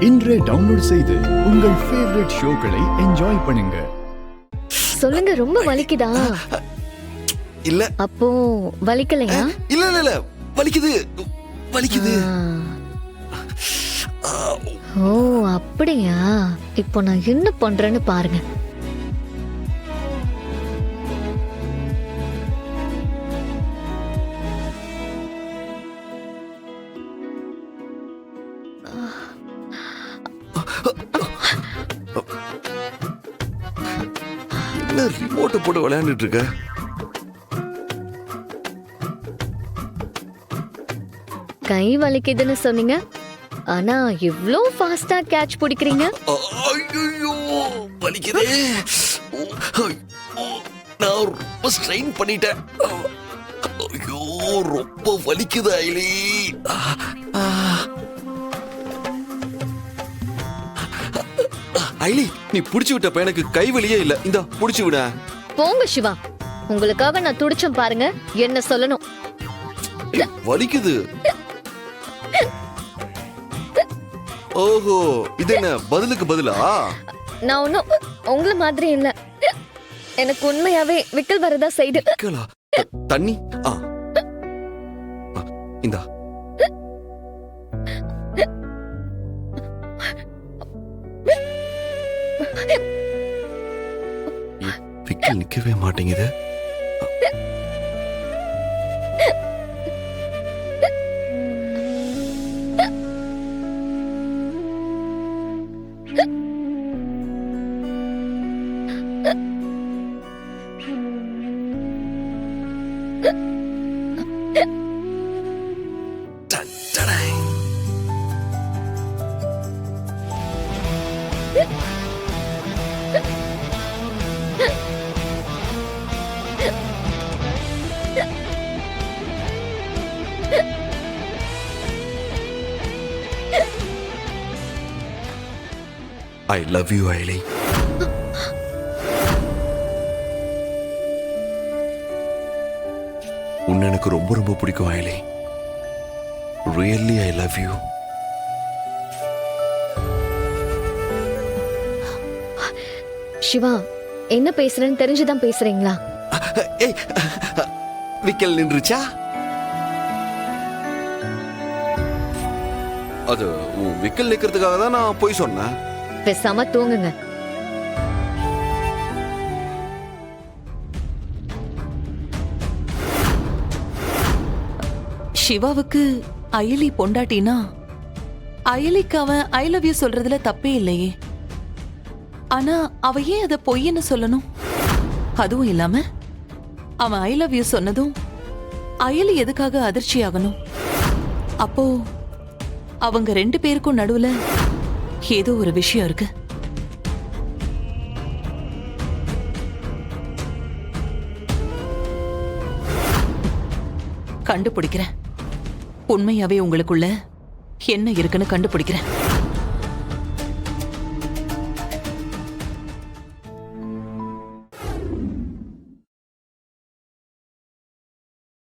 இன்றே டவுன்லோட் செய்து உங்கள் ஃபேவரட் ஷோக்களை என்ஜாய் பண்ணுங்க. சொல்லுங்க, ரொம்ப வலிக்குதா? இல்ல. அப்போ வலிக்கலையா? இல்ல இல்ல இல்ல, வலிக்குது வலிக்குது. ஓ அப்படியா? இப்போ நான் என்ன பண்றேன்னு பாருங்க. என்ன ரிமோட்டை போட்டு விளையாண்டுட்டு இருக்க? கை வலிக்குதுன்னு சொன்னீங்க, ஆனா இவ்ளோ ஃபாஸ்டா கேட்ச் பிடிக்கிறீங்க. ஐயோ வலிக்குதே. நான் ரொம்ப ஸ்ட்ரெயின் பண்ணிட்டேன். ஐயோ ரொம்ப வலிக்குது ஐலி. ஐலி, நீ புடிச்சு விட்ட பையனுக்கு கை வலியே இல்ல. இந்த புடிச்சு விட. போங்க சிவா, உங்களுக்காக நான் துடிச்சேன் பாருங்க. என்ன சொல்லணும்? வலிக்குது. ஓஹோ, இது என்ன பதிலுக்கு பதிலா? நான் ஒன்னும் உங்கள மாதிரி இல்ல. எனக்கு உண்மையாவே விக்கல் வரதா செய்து. தண்ணி இந்தா. விக்கல் நிக்கவே மாட்டேங்குது. I love you, Ailey. உன்னை எனக்கு ரொம்ப ரொம்ப பிடிக்கும் Ailey. Really, I love you. Siva, என்ன பேசுறேன்னு தெரிஞ்சுதான் பேசுறீங்களா? ஏய், விக்கல் நின்றுச்சா? அது விக்கல் நிக்கிறதுக்காக தான் நான் போய் சொன்னேன். பேசாம தூங்குங்க. சிவாவுக்கு அயலி பொண்டாட்டினா அயலிக்கு அவன் ஐ லவ் யூ சொல்றதுல தப்பே இல்லையே. ஆனா அவ ஏன் அத பொய்ன்னு சொல்லணும்? அதுவும் இல்லாம அவன் ஐ லவ் யூ சொன்னதும் அயலி எதுக்காக அதிர்ச்சி ஆகணும்? அப்போ அவங்க ரெண்டு பேருக்கும் நடுவுல ஏதோ ஒரு விஷயம் இருக்கு. கண்டுபிடிக்கிறேன். உண்மையாவே உங்களுக்குள்ள என்ன இருக்குன்னு கண்டுபிடிக்கிறேன்.